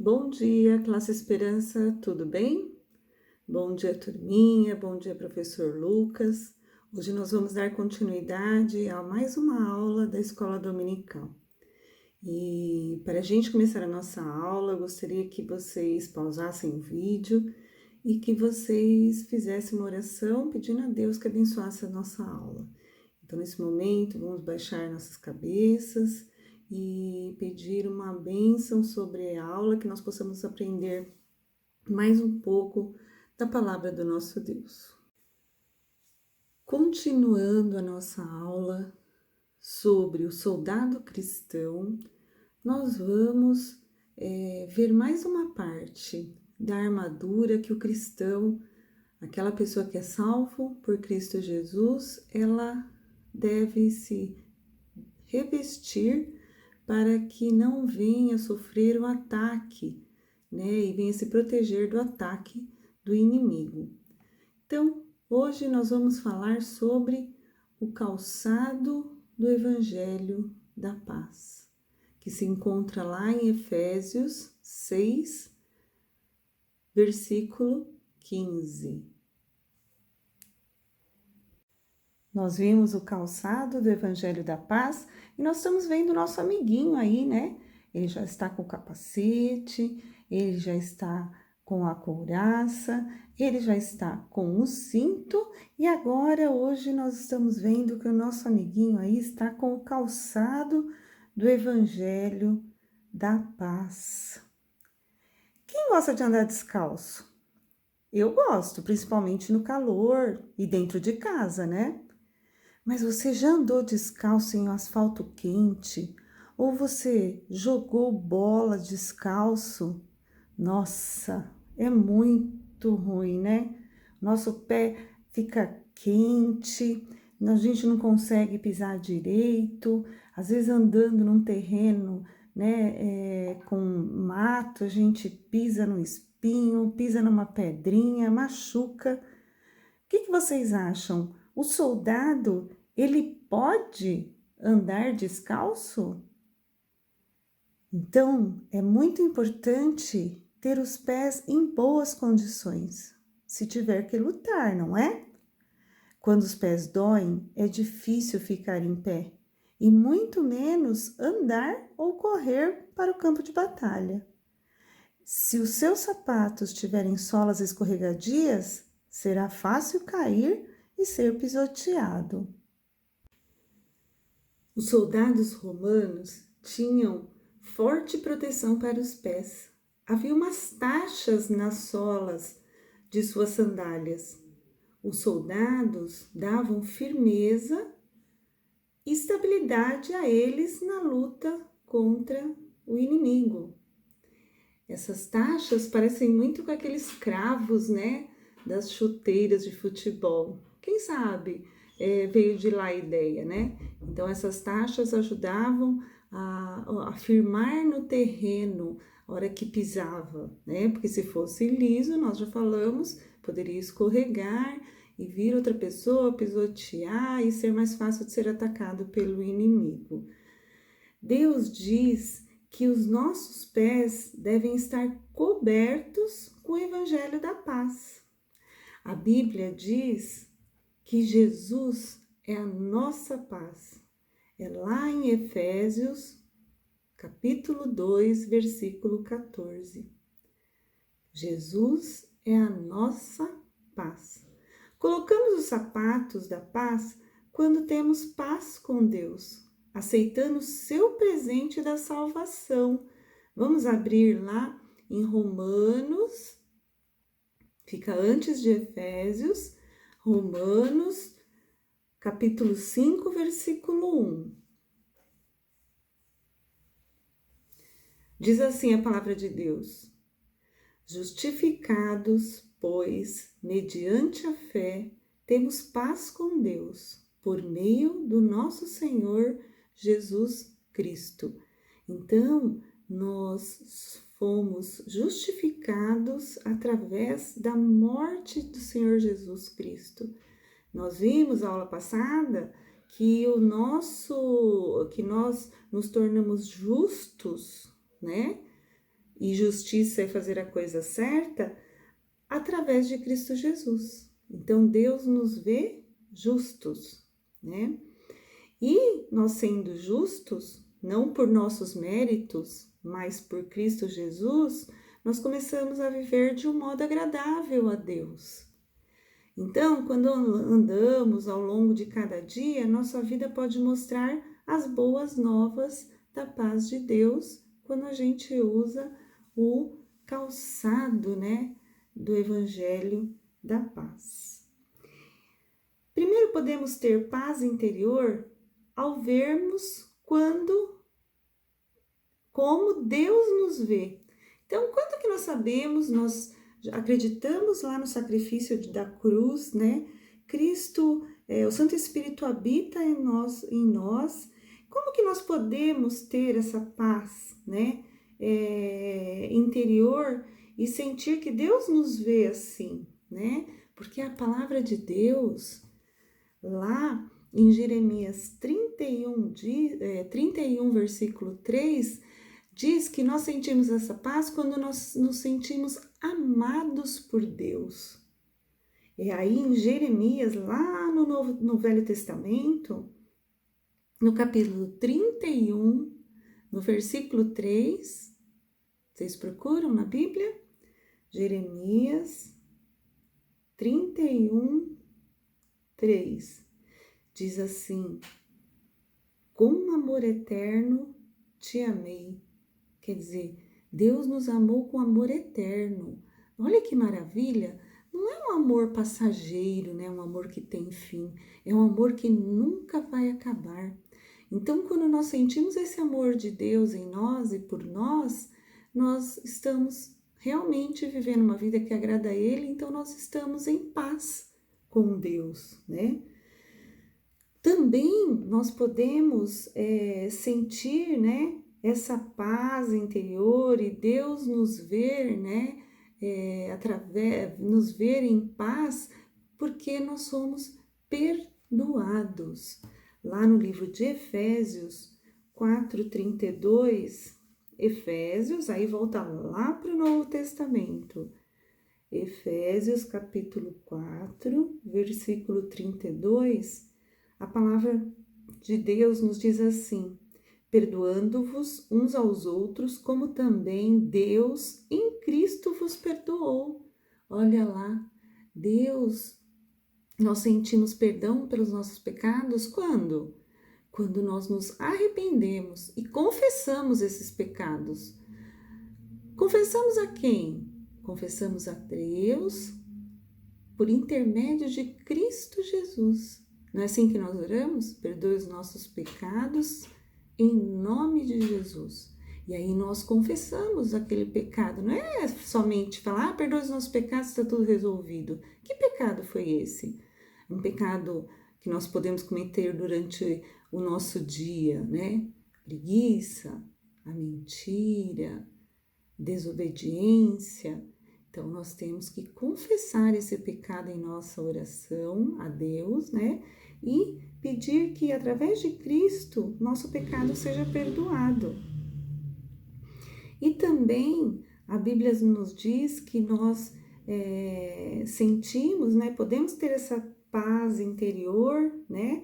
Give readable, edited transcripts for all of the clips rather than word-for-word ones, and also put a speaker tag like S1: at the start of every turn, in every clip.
S1: Bom dia, classe Esperança, tudo bem? Bom dia, turminha, bom dia, professor Lucas. Hoje nós vamos dar continuidade a mais uma aula da Escola Dominical. E para a gente começar a nossa aula, eu gostaria que vocês pausassem o vídeo e que vocês fizessem uma oração pedindo a Deus que abençoasse a nossa aula. Então, nesse momento, vamos baixar nossas cabeças e pedir uma bênção sobre a aula, que nós possamos aprender mais um pouco da palavra do nosso Deus. Continuando a nossa aula sobre o soldado cristão, nós vamos ver mais uma parte da armadura que o cristão, aquela pessoa que é salvo por Cristo Jesus, ela deve se revestir para que não venha sofrer o ataque, né? E venha se proteger do ataque do inimigo. Então, hoje nós vamos falar sobre o calçado do Evangelho da Paz, que se encontra lá em Efésios 6, versículo 15. Nós vimos o calçado do Evangelho da Paz e nós estamos vendo o nosso amiguinho aí, né? Ele já está com o capacete, ele já está com a couraça, ele já está com o cinto e agora, hoje, nós estamos vendo que o nosso amiguinho aí está com o calçado do Evangelho da Paz. Quem gosta de andar descalço? Eu gosto, principalmente no calor e dentro de casa, né? Mas você já andou descalço em um asfalto quente? Ou você jogou bola descalço? Nossa, é muito ruim, né? Nosso pé fica quente, a gente não consegue pisar direito, às vezes andando num terreno, né, com mato, a gente pisa no espinho, pisa numa pedrinha, machuca. O que vocês acham? O soldado, ele pode andar descalço? Então, é muito importante ter os pés em boas condições, se tiver que lutar, não é? Quando os pés doem, é difícil ficar em pé e muito menos andar ou correr para o campo de batalha. Se os seus sapatos tiverem solas escorregadias, será fácil cair e ser pisoteado. Os soldados romanos tinham forte proteção para os pés. Havia umas taxas nas solas de suas sandálias. Os soldados davam firmeza e estabilidade a eles na luta contra o inimigo. Essas taxas parecem muito com aqueles cravos, né, das chuteiras de futebol. Quem sabe veio de lá a ideia, né? Então, essas taxas ajudavam a firmar no terreno a hora que pisava, né? Porque se fosse liso, nós já falamos, poderia escorregar e vir outra pessoa pisotear e ser mais fácil de ser atacado pelo inimigo. Deus diz que os nossos pés devem estar cobertos com o Evangelho da Paz. A Bíblia diz que Jesus é a nossa paz. É lá em Efésios, capítulo 2, versículo 14. Jesus é a nossa paz. Colocamos os sapatos da paz quando temos paz com Deus, aceitando o seu presente da salvação. Vamos abrir lá em Romanos, fica antes de Efésios, Romanos, capítulo 5, versículo 1. Diz assim a palavra de Deus: justificados, pois, mediante a fé, temos paz com Deus, por meio do nosso Senhor Jesus Cristo. Então, nós fomos justificados através da morte do Senhor Jesus Cristo. Nós vimos na aula passada que nós nos tornamos justos, né? E justiça é fazer a coisa certa através de Cristo Jesus. Então, Deus nos vê justos, né? E nós sendo justos, não por nossos méritos, mas por Cristo Jesus, nós começamos a viver de um modo agradável a Deus. Então, quando andamos ao longo de cada dia, nossa vida pode mostrar as boas novas da paz de Deus, quando a gente usa o calçado, né, do Evangelho da Paz. Primeiro, podemos ter paz interior ao vermos como Deus nos vê. Então, quando que nós sabemos, nós acreditamos lá no sacrifício da cruz, né? Cristo, o Santo Espírito habita em nós. Como que nós podemos ter essa paz, né? Interior e sentir que Deus nos vê assim, né? Porque a palavra de Deus, lá em Jeremias 31, versículo 3, diz que nós sentimos essa paz quando nós nos sentimos amados por Deus. E aí em Jeremias, lá no Velho Testamento, no capítulo 31, no versículo 3, vocês procuram na Bíblia? Jeremias 31, 3, diz assim: com amor eterno te amei. Quer dizer, Deus nos amou com amor eterno. Olha que maravilha! Não é um amor passageiro, né? Um amor que tem fim. É um amor que nunca vai acabar. Então, quando nós sentimos esse amor de Deus em nós e por nós, nós estamos realmente vivendo uma vida que agrada a Ele, então nós estamos em paz com Deus, né? Também nós podemos sentir, né, essa paz interior e Deus nos ver, né, nos ver em paz, porque nós somos perdoados. Lá no livro de Efésios 4:32, Efésios, aí volta lá para o Novo Testamento. Efésios capítulo 4, versículo 32, a palavra de Deus nos diz assim: perdoando-vos uns aos outros, como também Deus em Cristo vos perdoou. Olha lá, Deus, nós sentimos perdão pelos nossos pecados quando? Quando nós nos arrependemos e confessamos esses pecados. Confessamos a quem? Confessamos a Deus por intermédio de Cristo Jesus. Não é assim que nós oramos? Perdoe os nossos pecados em nome de Jesus. E aí nós confessamos aquele pecado. Não é somente falar, perdoe os nossos pecados, está tudo resolvido. Que pecado foi esse? Um pecado que nós podemos cometer durante o nosso dia, né? Preguiça, a mentira, desobediência. Então, nós temos que confessar esse pecado em nossa oração a Deus, né? E pedir que, através de Cristo, nosso pecado seja perdoado. E também, a Bíblia nos diz que nós sentimos, né? Podemos ter essa paz interior, né?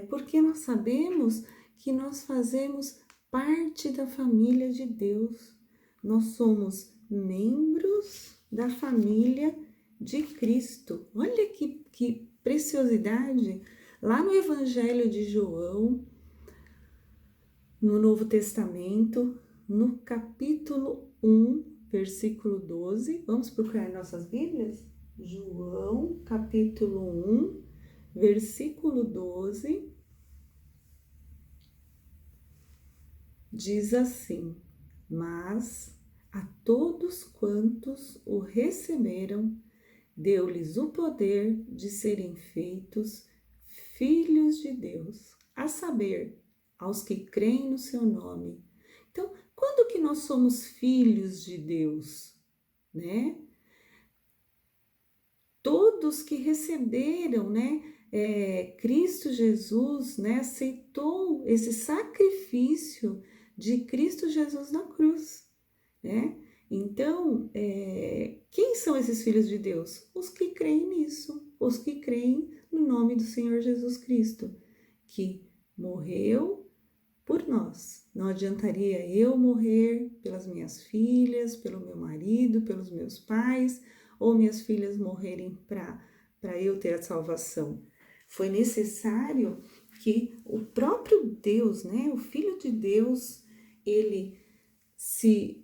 S1: Porque nós sabemos que nós fazemos parte da família de Deus. Nós somos membros da família de Cristo. Olha que preciosidade! Lá no Evangelho de João, no Novo Testamento, no capítulo 1, versículo 12, vamos procurar nossas Bíblias? João, capítulo 1, versículo 12, diz assim: mas a todos quantos o receberam, deu-lhes o poder de serem feitos filhos de Deus, a saber, aos que creem no seu nome. Então, quando que nós somos filhos de Deus, né? Todos que receberam, né? Cristo Jesus, né? Aceitou esse sacrifício de Cristo Jesus na cruz. né? Então, quem são esses filhos de Deus? Os que creem nisso, os que creem no nome do Senhor Jesus Cristo, que morreu por nós. Não adiantaria eu morrer pelas minhas filhas, pelo meu marido, pelos meus pais, ou minhas filhas morrerem para eu ter a salvação. Foi necessário que o próprio Deus, né, o Filho de Deus, ele se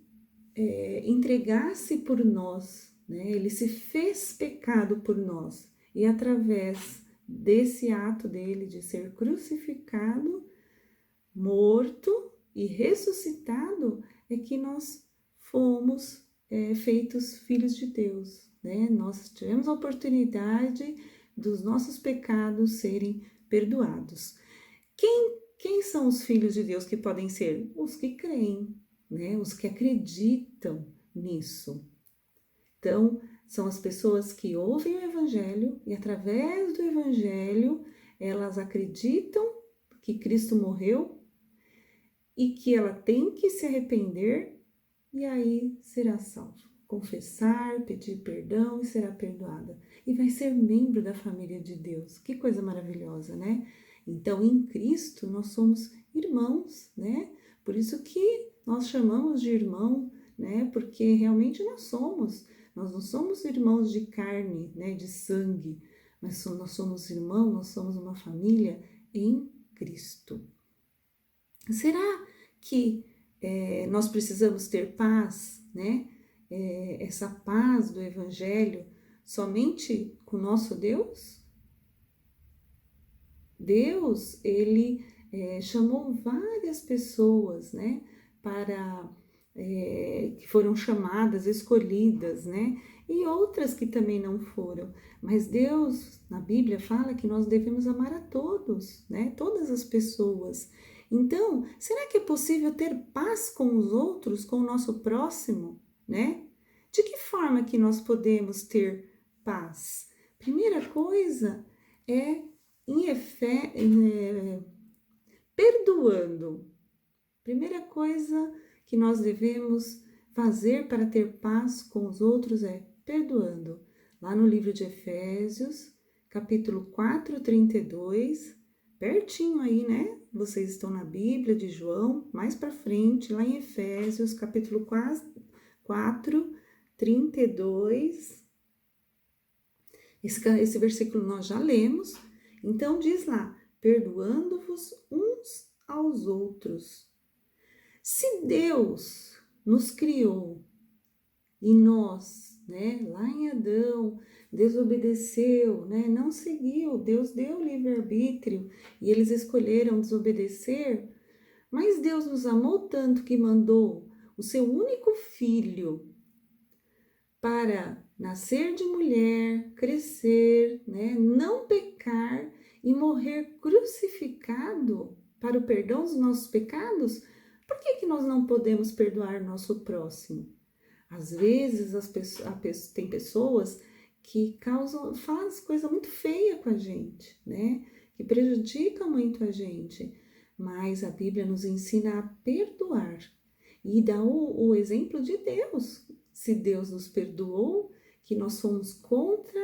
S1: entregasse por nós, né? Ele se fez pecado por nós, e através desse ato dele de ser crucificado, morto e ressuscitado, é que nós fomos feitos filhos de Deus, né? Nós tivemos a oportunidade dos nossos pecados serem perdoados. Quem são os filhos de Deus que podem ser? Os que creem, né? Os que acreditam nisso. Então, são as pessoas que ouvem o Evangelho e, através do Evangelho, elas acreditam que Cristo morreu e que ela tem que se arrepender e aí será salva. Confessar, pedir perdão e será perdoada. E vai ser membro da família de Deus. Que coisa maravilhosa, né? Então, em Cristo, nós somos irmãos, né? Por isso que nós chamamos de irmão, né? Porque realmente nós somos. Nós não somos irmãos de carne, né? De sangue, mas nós somos irmãos, nós somos uma família em Cristo. Será que nós precisamos ter paz, né? Essa paz do Evangelho somente com o nosso Deus? Deus, ele chamou várias pessoas, né? Que foram chamadas, escolhidas, né? E outras que também não foram. Mas Deus, na Bíblia, fala que nós devemos amar a todos, né? Todas as pessoas. Então, será que é possível ter paz com os outros, com o nosso próximo, né? De que forma que nós podemos ter paz? Primeira coisa é perdoando. Primeira coisa que nós devemos fazer para ter paz com os outros é perdoando. Lá no livro de Efésios, capítulo 4, 32, pertinho aí, né? Vocês estão na Bíblia de João, mais para frente, lá em Efésios, capítulo 4, 32. Esse versículo nós já lemos. Então diz lá, perdoando-vos uns aos outros. Se Deus nos criou e nós, né, lá em Adão, desobedeceu, né, não seguiu, Deus deu livre-arbítrio e eles escolheram desobedecer, mas Deus nos amou tanto que mandou o seu único filho para nascer de mulher, crescer, né, não pecar e morrer crucificado para o perdão dos nossos pecados. Por que nós não podemos perdoar nosso próximo? Às vezes tem pessoas que fazem coisa muito feia com a gente, né? Que prejudicam muito a gente. Mas a Bíblia nos ensina a perdoar e dá o exemplo de Deus. Se Deus nos perdoou, que nós fomos contra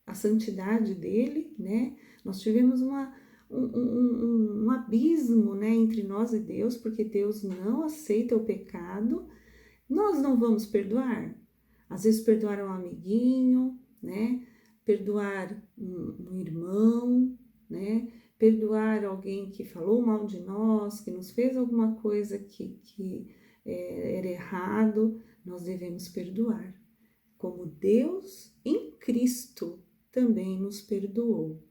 S1: a santidade dele, né? Nós tivemos um abismo, né, entre nós e Deus, porque Deus não aceita o pecado. Nós não vamos perdoar? Às vezes perdoar um amiguinho, né? Perdoar um irmão, né? Perdoar alguém que falou mal de nós, que nos fez alguma coisa que era errado, nós devemos perdoar. Como Deus em Cristo também nos perdoou.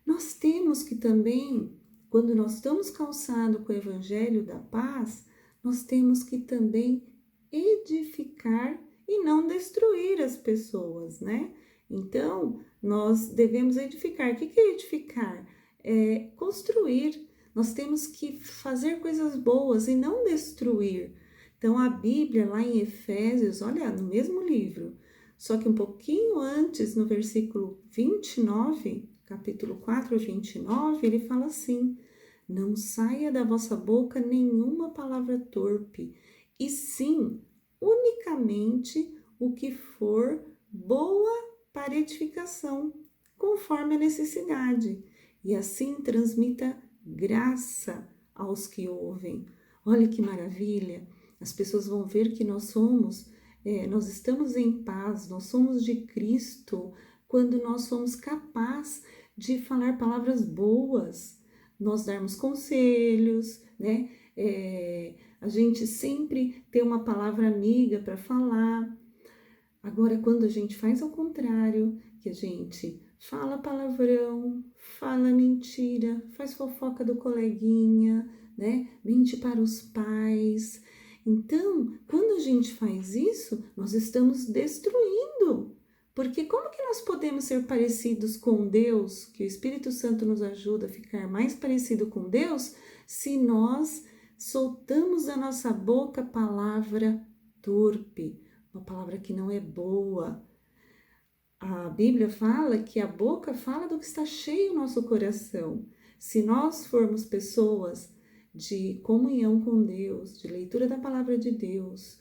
S1: Nós temos que também, quando nós estamos calçados com o Evangelho da paz, nós temos que também edificar e não destruir as pessoas, né? Então, nós devemos edificar. O que é edificar? É construir. Nós temos que fazer coisas boas e não destruir. Então, a Bíblia, lá em Efésios, olha, no mesmo livro, só que um pouquinho antes, no versículo 29, capítulo 4, 29, ele fala assim: não saia da vossa boca nenhuma palavra torpe, e sim unicamente o que for boa para edificação, conforme a necessidade, e assim transmita graça aos que ouvem. Olha que maravilha! As pessoas vão ver que nós estamos em paz, nós somos de Cristo, quando nós somos capazes de falar palavras boas, nós darmos conselhos, né? A gente sempre ter uma palavra amiga para falar. Agora, quando a gente faz ao contrário, que a gente fala palavrão, fala mentira, faz fofoca do coleguinha, né? Mente para os pais. Então, quando a gente faz isso, nós estamos destruindo. Porque como que nós podemos ser parecidos com Deus, que o Espírito Santo nos ajuda a ficar mais parecido com Deus, se nós soltamos da nossa boca palavra torpe, uma palavra que não é boa? A Bíblia fala que a boca fala do que está cheio o nosso coração. Se nós formos pessoas de comunhão com Deus, de leitura da palavra de Deus,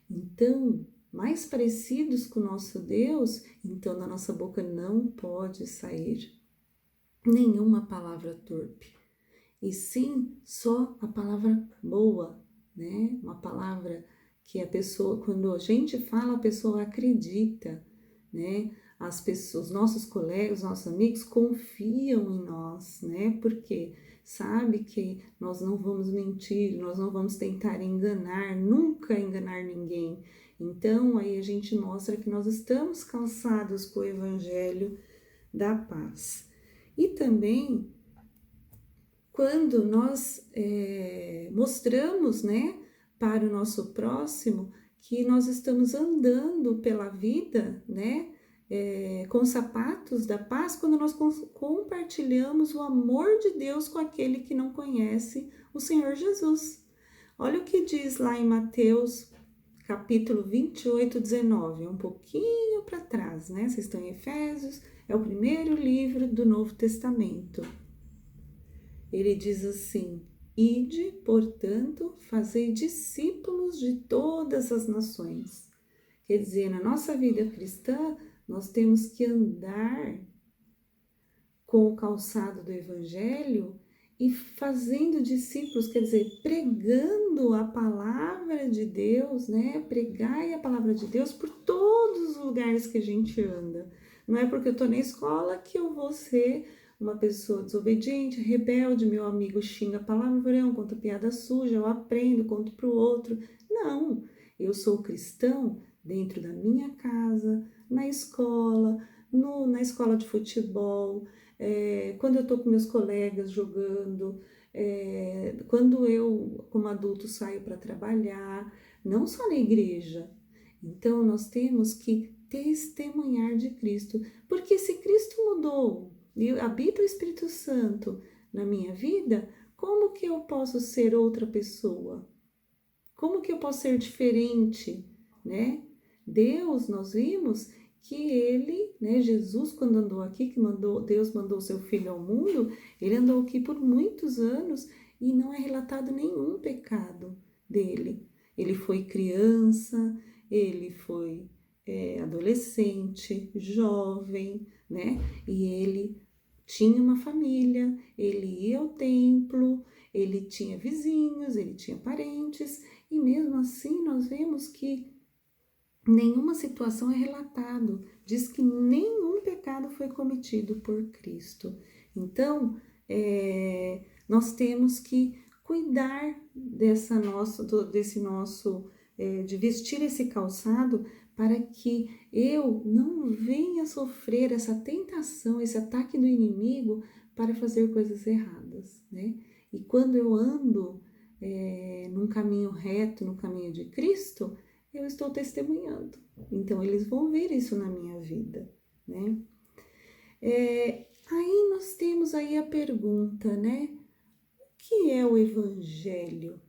S1: então, mais parecidos com o nosso Deus, então da nossa boca não pode sair nenhuma palavra torpe, e sim só a palavra boa, né? Uma palavra que a pessoa, quando a gente fala, a pessoa acredita, né? As pessoas, os nossos colegas, nossos amigos confiam em nós, né? Porque sabe que nós não vamos mentir, nós não vamos tentar enganar, nunca enganar ninguém. Então, aí a gente mostra que nós estamos calçados com o Evangelho da paz. E também, quando nós mostramos, né, para o nosso próximo que nós estamos andando pela vida, né, com sapatos da paz, quando nós compartilhamos o amor de Deus com aquele que não conhece o Senhor Jesus. Olha o que diz lá em Mateus, capítulo 28, 19, um pouquinho para trás, né? Vocês estão em Efésios, é o primeiro livro do Novo Testamento. Ele diz assim: ide, portanto, fazei discípulos de todas as nações. Quer dizer, na nossa vida cristã, nós temos que andar com o calçado do Evangelho e fazendo discípulos, quer dizer, pregando a palavra de Deus, né? Pregai a palavra de Deus por todos os lugares que a gente anda. Não é porque eu estou na escola que eu vou ser uma pessoa desobediente, rebelde, meu amigo xinga palavrão, conta piada suja, eu aprendo, conto para o outro. Não, eu sou cristão dentro da minha casa, na escola, na escola de futebol, quando eu estou com meus colegas jogando, quando eu, como adulto, saio para trabalhar, não só na igreja. Então, nós temos que testemunhar de Cristo, porque se Cristo mudou e habita o Espírito Santo na minha vida, como que eu posso ser outra pessoa? Como que eu posso ser diferente, né? Deus, nós vimos que ele, né, Jesus, quando andou aqui, Deus mandou o seu Filho ao mundo, ele andou aqui por muitos anos e não é relatado nenhum pecado dele. Ele foi criança, ele foi adolescente, jovem, né? E ele tinha uma família, ele ia ao templo, ele tinha vizinhos, ele tinha parentes, e mesmo assim nós vemos que nenhuma situação é relatado, diz que nenhum pecado foi cometido por Cristo. Então, nós temos que cuidar desse nosso, de vestir esse calçado para que eu não venha sofrer essa tentação, esse ataque do inimigo para fazer coisas erradas, né? E quando eu ando num caminho reto, no caminho de Cristo, eu estou testemunhando. Então, eles vão ver isso na minha vida, né? Aí nós temos aí a pergunta, né? O que é o Evangelho? O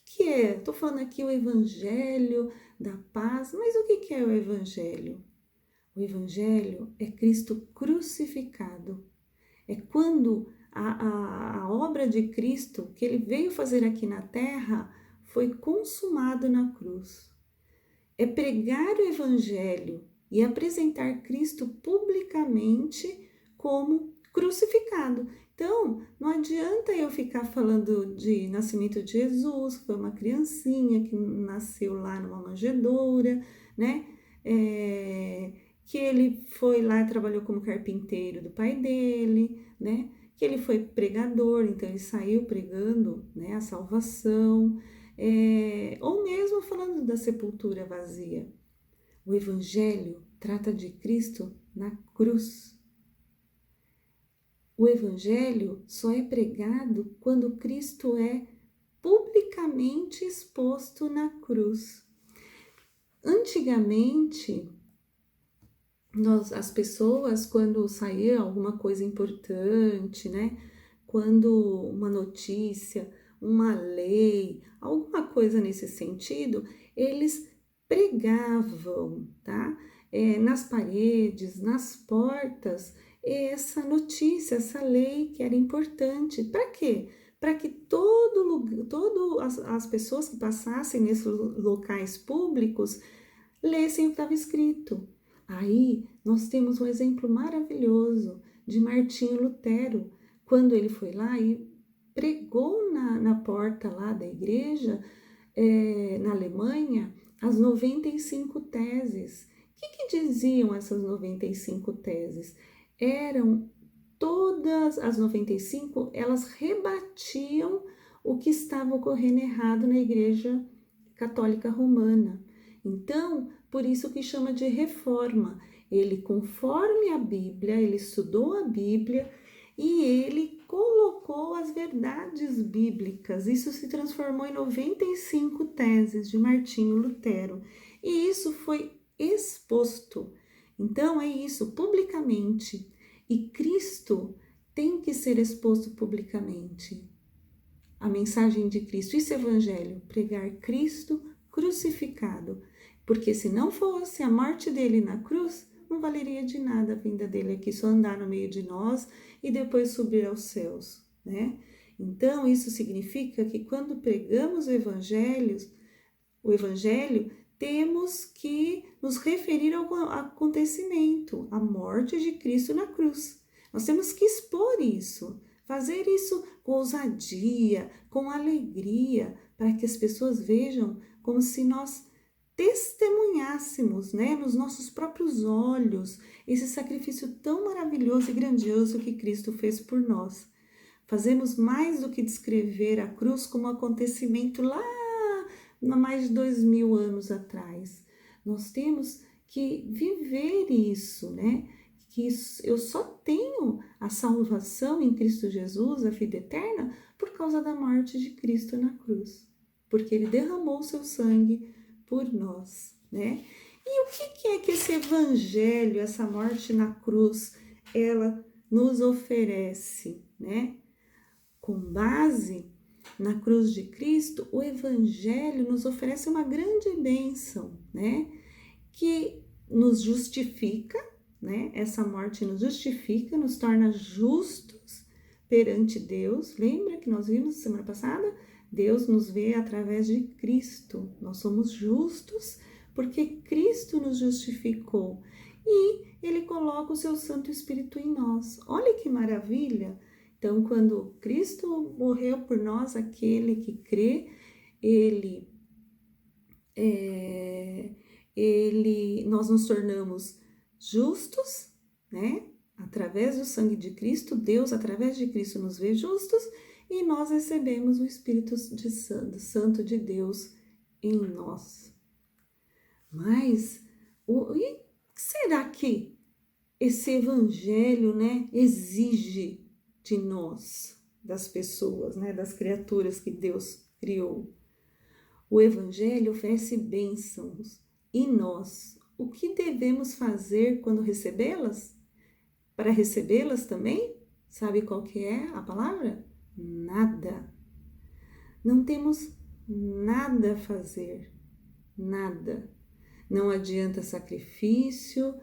S1: que é? Estou falando aqui o Evangelho da paz, mas o que é o Evangelho? O Evangelho é Cristo crucificado. É quando a obra de Cristo, que ele veio fazer aqui na terra, foi consumado na cruz. É pregar o Evangelho e apresentar Cristo publicamente como crucificado. Então, não adianta eu ficar falando de nascimento de Jesus, que foi uma criancinha que nasceu lá numa manjedoura, né? Que ele foi lá e trabalhou como carpinteiro do pai dele, né? Que ele foi pregador, então ele saiu pregando, né, a salvação, ou mesmo falando da sepultura vazia. O Evangelho trata de Cristo na cruz. O Evangelho só é pregado quando Cristo é publicamente exposto na cruz. Antigamente, as pessoas, quando saía alguma coisa importante, né? Quando uma notícia, uma lei, alguma coisa nesse sentido, eles pregavam, tá? Nas paredes, nas portas, essa notícia, essa lei que era importante. Para quê? Para que as pessoas que passassem nesses locais públicos lessem o que estava escrito. Aí nós temos um exemplo maravilhoso de Martinho Lutero, quando ele foi lá e pregou na porta lá da igreja, na Alemanha, as 95 teses. O que diziam essas 95 teses? Eram todas as 95, elas rebatiam o que estava ocorrendo errado na Igreja Católica Romana. Então, por isso que chama de reforma. Ele, conforme a Bíblia, ele estudou a Bíblia e ele colocou as verdades bíblicas. Isso se transformou em 95 teses de Martinho Lutero. E isso foi exposto. Então, é isso, publicamente. E Cristo tem que ser exposto publicamente. A mensagem de Cristo, esse Evangelho, pregar Cristo crucificado. Porque se não fosse a morte dele na cruz, não valeria de nada a vinda dele aqui, só andar no meio de nós e depois subir aos céus, né? Então, isso significa que quando pregamos o Evangelho, temos que nos referir ao acontecimento, a morte de Cristo na cruz. Nós temos que expor isso, fazer isso com ousadia, com alegria, para que as pessoas vejam como se nós testemunhássemos, né, nos nossos próprios olhos esse sacrifício tão maravilhoso e grandioso que Cristo fez por nós. Fazemos mais do que descrever a cruz como um acontecimento lá há mais de 2000 anos atrás. Nós temos que viver isso, né? Que eu só tenho a salvação em Cristo Jesus, a vida eterna, por causa da morte de Cristo na cruz. Porque ele derramou o seu sangue por nós, né? E o que é que esse evangelho, essa morte na cruz, ela nos oferece, né? Com base na cruz de Cristo, o evangelho nos oferece uma grande bênção, né? Que nos justifica, né? Essa morte nos justifica, nos torna justos perante Deus. Lembra que nós vimos semana passada? Deus nos vê através de Cristo. Nós somos justos porque Cristo nos justificou e ele coloca o seu Santo Espírito em nós. Olha que maravilha! Então, quando Cristo morreu por nós, aquele que crê, nós nos tornamos justos, né? Através do sangue de Cristo, Deus, através de Cristo, nos vê justos e nós recebemos o Espírito Santo de Deus em nós. Mas, e será que esse evangelho, né, exige de nós, das pessoas, né, das criaturas que Deus criou? O evangelho oferece bênçãos e nós, o que devemos fazer quando recebê-las? Para recebê-las também, sabe qual que é a palavra? Nada. Não temos nada a fazer, nada. Não adianta sacrifício,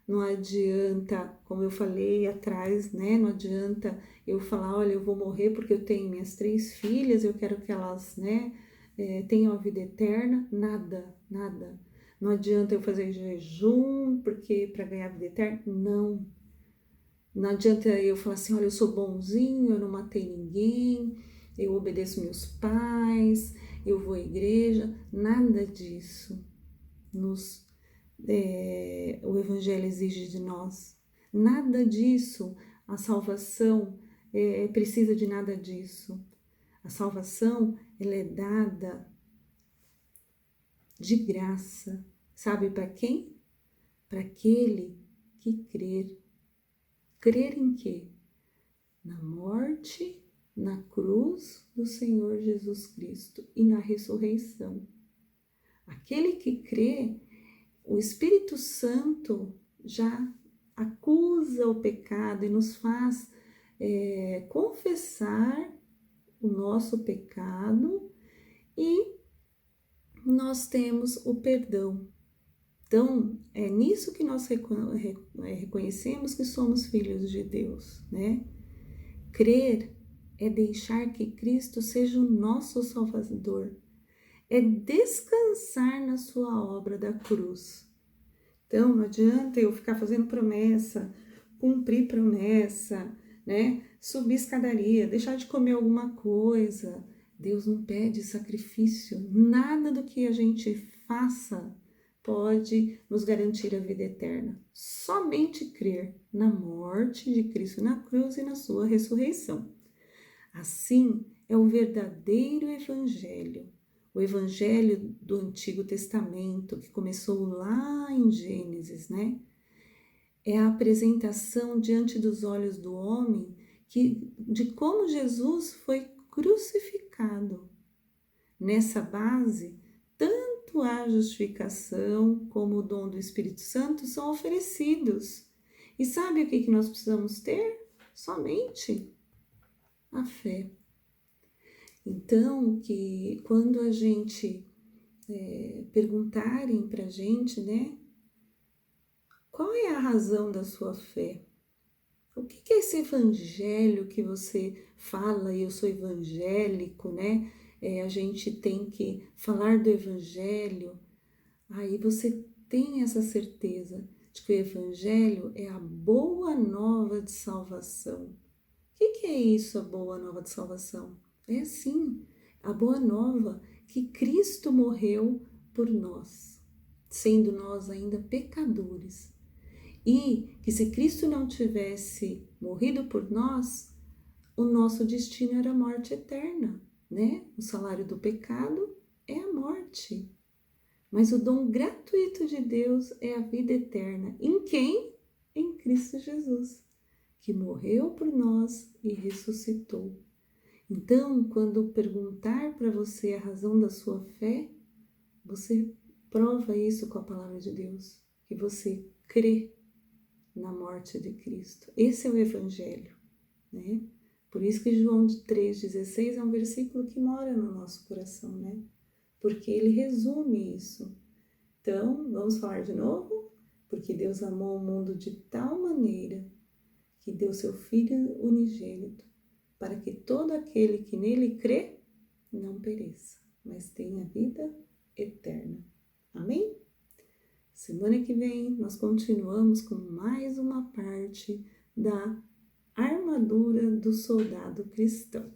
S1: não adianta, como eu falei atrás, né? Não adianta eu falar, olha, eu vou morrer porque eu tenho minhas 3 filhas, eu quero que elas, né, tenham a vida eterna, nada, nada. Não adianta eu fazer jejum porque para ganhar a vida eterna, não. Não adianta eu falar assim, olha, eu sou bonzinho, eu não matei ninguém, eu obedeço meus pais, eu vou à igreja, nada disso o Evangelho exige de nós. Nada disso, a salvação precisa de nada disso. A salvação, ela é dada de graça. Sabe para quem? Para aquele que crer. Crer em quê? Na morte, na cruz do Senhor Jesus Cristo e na ressurreição. Aquele que crê, o Espírito Santo já acusa o pecado e nos faz confessar o nosso pecado e nós temos o perdão. Então, é nisso que nós reconhecemos que somos filhos de Deus, né? Crer é deixar que Cristo seja o nosso Salvador, é descansar na sua obra da cruz. Então, não adianta eu ficar fazendo promessa, cumprir promessa, né? Subir escadaria, deixar de comer alguma coisa. Deus não pede sacrifício. Nada do que a gente faça pode nos garantir a vida eterna. Somente crer na morte de Cristo na cruz e na sua ressurreição. Assim é o verdadeiro evangelho. O evangelho do Antigo Testamento, que começou lá em Gênesis, né? É a apresentação diante dos olhos do homem de como Jesus foi crucificado. Nessa base, tanto a justificação como o dom do Espírito Santo são oferecidos. E sabe o que nós precisamos ter? Somente a fé. Então, que quando a gente perguntarem para a gente, né, qual é a razão da sua fé? O que é esse evangelho que você fala, e eu sou evangélico, né? A gente tem que falar do evangelho. Aí você tem essa certeza de que o evangelho é a boa nova de salvação. O que é isso, a boa nova de salvação? É assim, a boa nova que Cristo morreu por nós, sendo nós ainda pecadores. E que se Cristo não tivesse morrido por nós, o nosso destino era a morte eterna, né? O salário do pecado é a morte. Mas o dom gratuito de Deus é a vida eterna. Em quem? Em Cristo Jesus, que morreu por nós e ressuscitou. Então, quando perguntar para você a razão da sua fé, você prova isso com a palavra de Deus, que você crê na morte de Cristo. Esse é o Evangelho, né? Por isso que João 3,16 é um versículo que mora no nosso coração, né? Porque ele resume isso. Então, vamos falar de novo? Porque Deus amou o mundo de tal maneira que deu seu Filho unigênito, para que todo aquele que nele crê não pereça, mas tenha vida eterna. Amém? Semana que vem nós continuamos com mais uma parte da armadura do soldado cristão.